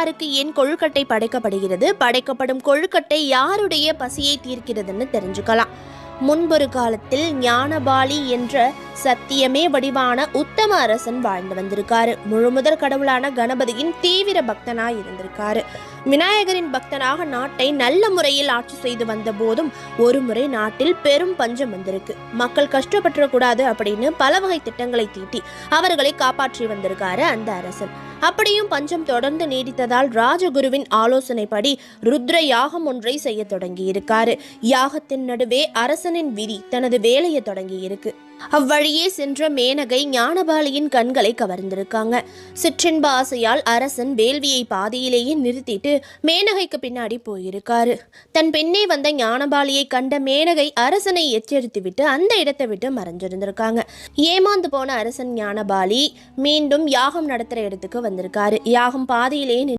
யாருக்கு ஏன் கொழுக்கட்டை படைக்கப்படுகிறது, படைக்கப்படும் கொழுக்கட்டை யாருடைய பசியை தீர்க்கிறதுன்னு தெரிஞ்சுக்கலாம். முன்பொரு காலத்தில் ஞானபாலி என்ற சத்தியமே வடிவான உத்தம அரசன் வாழ்ந்து வந்திருக்காரு. முழுமுதற் கடவுளான கணபதியின் தீவிர பக்தனாய் இருந்திருக்காரு. விநாயகரின் பக்தனாக நாட்டை நல்ல முறையில் ஆட்சி செய்து வந்த போதும் ஒரு முறை நாட்டில் பெரும் பஞ்சம் வந்திருக்கு. மக்கள் கஷ்டப்பட்டுறக்கூடாது அப்படின்னு பல வகை திட்டங்களை தீட்டி அவர்களை காப்பாற்றி வந்திருக்காரு அந்த அரசன். அப்படியும் பஞ்சம் தொடர்ந்து நீடித்ததால் ராஜகுருவின் ஆலோசனைப்படி ருத்ர யாகம் ஒன்றை செய்ய தொடங்கி இருக்காரு. யாகத்தின் நடுவே அரசனின் விதி தனது வேலையை தொடங்கி இருக்கு. அவ்வழியே சென்ற மேனகை ஞானபாலியின் கண்களை கவர்ந்திருக்காங்க. சிற்றின்ப ஆசையால் அரசன் வேள்வியை பாதியிலேயே நிறுத்திட்டு மேனகைக்கு பின்னாடி போயிருக்காரு. தன் பெண்ணே வந்த ஞானபாலியை கண்ட மேனகை அரசனை எச்சரித்து விட்டு அந்த இடத்தை விட்டு மறைஞ்சிருந்திருக்காங்க. ஏமாந்து போன அரசன் ஞானபாலி மீண்டும் யாகம் நடத்துற இடத்துக்கு வந்திருக்காரு. யாகம் பாதியிலேயே